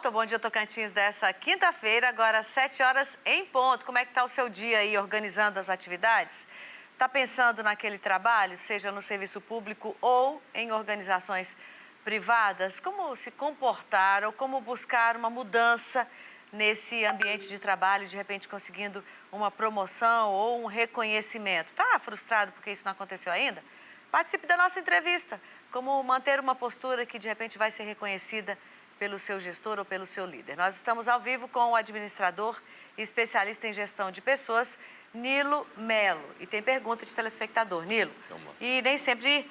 volta, Bom Dia Tocantins dessa quinta-feira, agora às 7 horas em ponto. Como é que está o seu dia aí, organizando as atividades? Está pensando naquele trabalho, seja no serviço público ou em organizações privadas? Como se comportar ou como buscar uma mudança nesse ambiente de trabalho, de repente conseguindo uma promoção ou um reconhecimento? Está frustrado porque isso não aconteceu ainda? Participe da nossa entrevista. Como manter uma postura que de repente vai ser reconhecida pelo seu gestor ou pelo seu líder. Nós estamos ao vivo com o administrador e especialista em gestão de pessoas, Nilo Melo. E tem pergunta de telespectador. Nilo, e nem sempre,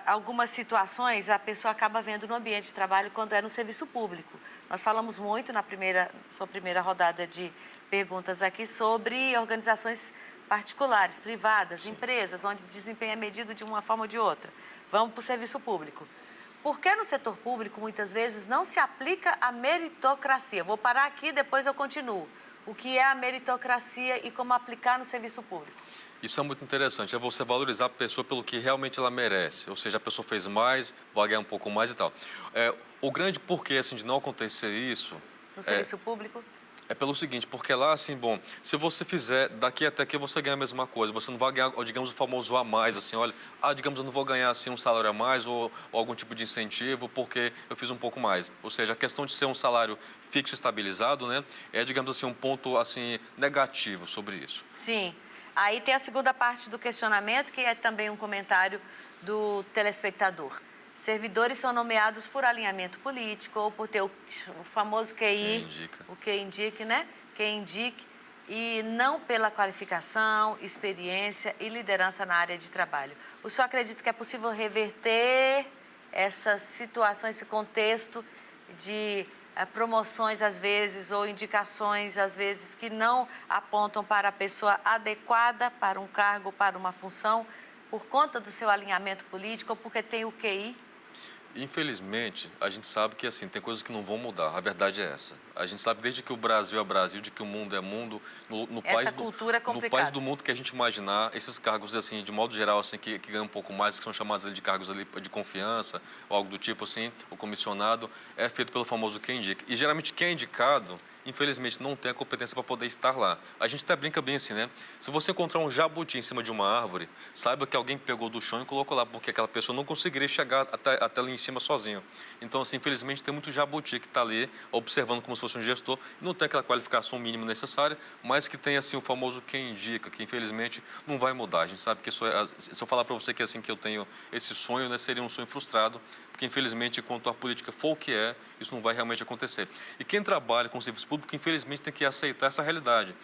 algumas situações, a pessoa acaba vendo no ambiente de trabalho quando é no serviço público. Nós falamos muito na sua primeira rodada de perguntas aqui sobre organizações particulares, privadas, Sim. empresas, onde desempenho é medido de uma forma ou de outra. Vamos para o serviço público. Por que no setor público, muitas vezes, não se aplica a meritocracia? Vou parar aqui, depois eu continuo. O que é a meritocracia e como aplicar no serviço público? Isso é muito interessante, é você valorizar a pessoa pelo que realmente ela merece. Ou seja, a pessoa fez mais, vai ganhar um pouco mais e tal. O grande porquê assim, de não acontecer isso... No serviço público? É pelo seguinte, porque lá, assim, bom, se você fizer daqui até aqui, você ganha a mesma coisa. Você não vai ganhar, digamos, o famoso a mais, assim, olha, digamos, eu não vou ganhar, assim, um salário a mais ou algum tipo de incentivo porque eu fiz um pouco mais. Ou seja, a questão de ser um salário fixo, estabilizado, né, é, digamos assim, um ponto, assim, negativo sobre isso. Sim. Aí tem a segunda parte do questionamento, que é também um comentário do telespectador. Servidores são nomeados por alinhamento político ou por ter o famoso QI, o que indique, né? Quem indique, e não pela qualificação, experiência e liderança na área de trabalho. O senhor acredita que é possível reverter essa situação, esse contexto de promoções, às vezes, ou indicações, às vezes, que não apontam para a pessoa adequada para um cargo, para uma função, por conta do seu alinhamento político ou porque tem o QI? Infelizmente, a gente sabe que assim, tem coisas que não vão mudar, a verdade é essa. A gente sabe desde que o Brasil é Brasil, de que o mundo é mundo, Essa cultura é complicada. no país do mundo que a gente imaginar, esses cargos assim, de modo geral, assim, que ganham um pouco mais, que são chamados ali de cargos ali de confiança, ou algo do tipo assim, o comissionado, é feito pelo famoso quem indica. E geralmente quem é indicado, infelizmente, não tem a competência para poder estar lá. A gente até brinca bem assim, né? Se você encontrar um jabuti em cima de uma árvore, saiba que alguém pegou do chão e colocou lá, porque aquela pessoa não conseguiria chegar até lá em cima sozinho. Então, assim, infelizmente, tem muito jabuti que está ali observando como se fosse um gestor, não tem aquela qualificação mínima necessária, mas que tem, assim, o famoso quem indica, que infelizmente não vai mudar. A gente sabe que isso é, se eu falar para você que assim que eu tenho esse sonho, né, seria um sonho frustrado, porque infelizmente, enquanto a política for o que é, isso não vai realmente acontecer. E quem trabalha com o serviço público, infelizmente, tem que aceitar essa realidade.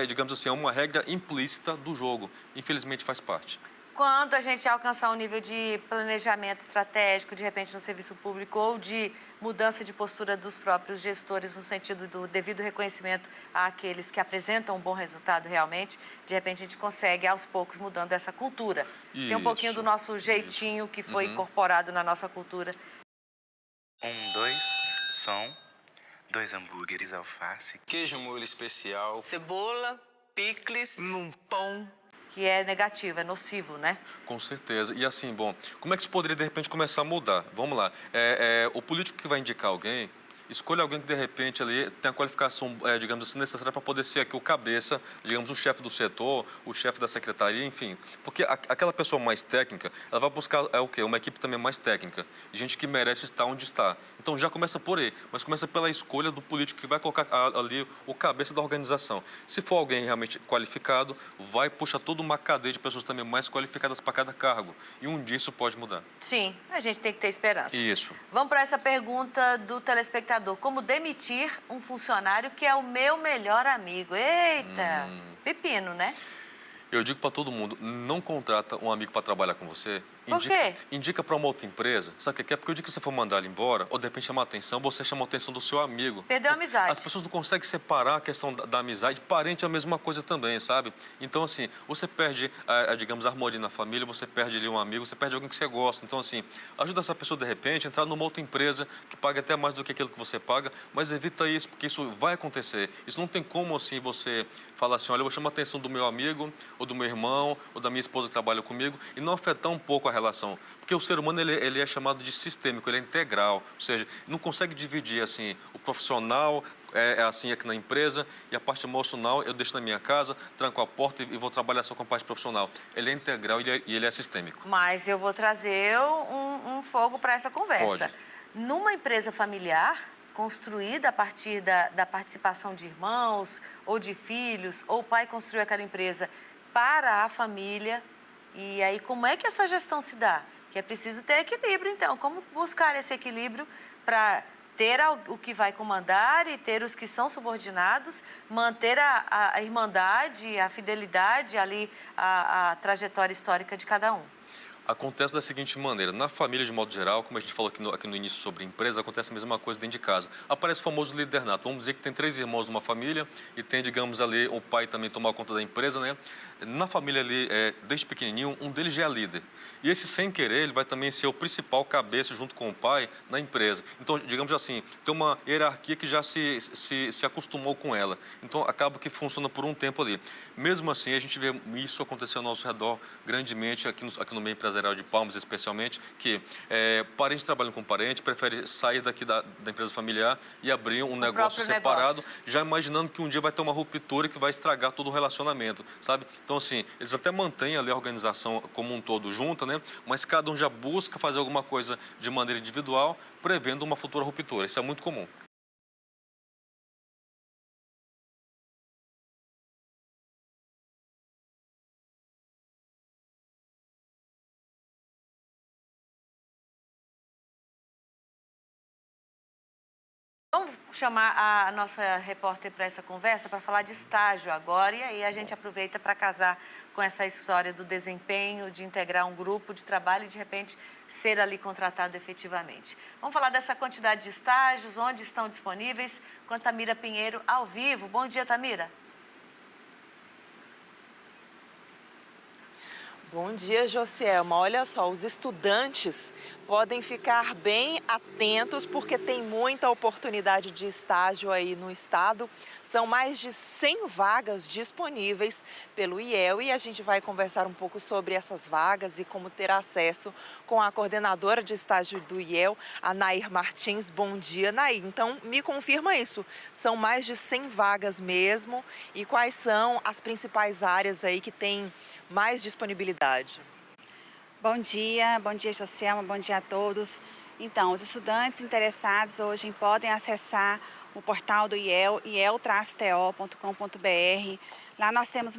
Digamos assim, é uma regra implícita do jogo. Infelizmente, faz parte. Quando a gente alcançar um nível de planejamento estratégico, de repente no serviço público, ou de mudança de postura dos próprios gestores, no sentido do devido reconhecimento àqueles que apresentam um bom resultado realmente, de repente a gente consegue, aos poucos, mudando essa cultura. Tem um pouquinho do nosso jeitinho que foi incorporado na nossa cultura. 1, 2, som, 2 hambúrgueres, alface, queijo molho especial, cebola, picles, num pão. Que é negativo, é nocivo, né? Com certeza. E assim, bom, como é que isso poderia, de repente, começar a mudar? Vamos lá. O político que vai indicar alguém, escolha alguém que, de repente, ali tem a qualificação, digamos assim, necessária para poder ser aqui o cabeça, digamos, o chefe do setor, o chefe da secretaria, enfim. Porque aquela pessoa mais técnica, ela vai buscar, o quê? Uma equipe também mais técnica. Gente que merece estar onde está. Então, já começa por aí, mas começa pela escolha do político que vai colocar ali o cabeça da organização. Se for alguém realmente qualificado, vai puxar toda uma cadeia de pessoas também mais qualificadas para cada cargo. E um dia isso pode mudar. Sim, a gente tem que ter esperança. Isso. Vamos para essa pergunta do telespectador. Como demitir um funcionário que é o meu melhor amigo? Eita, pepino, né? Eu digo para todo mundo, não contrata um amigo para trabalhar com você. Por quê? Indica para uma outra empresa. Sabe o que é? Porque o dia que você for mandar ele embora, ou de repente chamar a atenção, você chama a atenção do seu amigo. Perdeu a amizade. As pessoas não conseguem separar a questão da amizade. Parente é a mesma coisa também, sabe? Então, assim, você perde, digamos, a harmonia na família, você perde ali um amigo, você perde alguém que você gosta. Então, assim, ajuda essa pessoa, de repente, a entrar numa outra empresa que paga até mais do que aquilo que você paga, mas evita isso, porque isso vai acontecer. Isso não tem como, assim, você falar assim, olha, eu vou chamar a atenção do meu amigo, ou do meu irmão, ou da minha esposa que trabalha comigo, e não afetar um pouco a relação. Porque o ser humano ele é chamado de sistêmico, ele é integral, ou seja, não consegue dividir assim o profissional é assim aqui na empresa e a parte emocional eu deixo na minha casa, tranco a porta e vou trabalhar só com a parte profissional. Ele é integral e ele é sistêmico. Mas eu vou trazer um fogo para essa conversa. Pode. Numa empresa familiar, construída a partir da participação de irmãos ou de filhos, ou o pai construiu aquela empresa para a família, e aí como é que essa gestão se dá? Que é preciso ter equilíbrio, então. Como buscar esse equilíbrio para ter o que vai comandar e ter os que são subordinados, manter a irmandade, a fidelidade ali, a trajetória histórica de cada um? Acontece da seguinte maneira, na família de modo geral, como a gente falou aqui no início sobre empresa, acontece a mesma coisa dentro de casa. Aparece o famoso líder nato. Vamos dizer que tem 3 irmãos numa família e tem, digamos ali, o pai também tomar conta da empresa, né? Na família ali, desde pequenininho, um deles já é líder. E esse, sem querer, ele vai também ser o principal cabeça junto com o pai na empresa. Então, digamos assim, tem uma hierarquia que já se acostumou com ela. Então, acaba que funciona por um tempo ali. Mesmo assim, a gente vê isso acontecer ao nosso redor grandemente aqui no meio empresarial de Palmas, especialmente, que parente trabalhando com parente, prefere sair daqui da empresa familiar e abrir um negócio separado, já imaginando que um dia vai ter uma ruptura que vai estragar todo o relacionamento, sabe? Então, assim, eles até mantêm ali a organização como um todo junta, né? Mas cada um já busca fazer alguma coisa de maneira individual, prevendo uma futura ruptura. Isso é muito comum. Vamos chamar a nossa repórter para essa conversa, para falar de estágio agora, e aí a gente aproveita para casar com essa história do desempenho, de integrar um grupo de trabalho e, de repente, ser ali contratado efetivamente. Vamos falar dessa quantidade de estágios, onde estão disponíveis, com a Tamira Pinheiro ao vivo. Bom dia, Tamira. Bom dia, Josielma. Olha só, os estudantes podem ficar bem atentos porque tem muita oportunidade de estágio aí no estado. São mais de 100 vagas disponíveis pelo IEL e a gente vai conversar um pouco sobre essas vagas e como ter acesso com a coordenadora de estágio do IEL, a Nair Martins. Bom dia, Nair. Então, me confirma isso. São mais de 100 vagas mesmo e quais são as principais áreas aí que tem mais disponibilidade? Bom dia, Josielma, bom dia a todos. Então, os estudantes interessados hoje podem acessar o portal do IEL, iel-to.com.br. Lá nós temos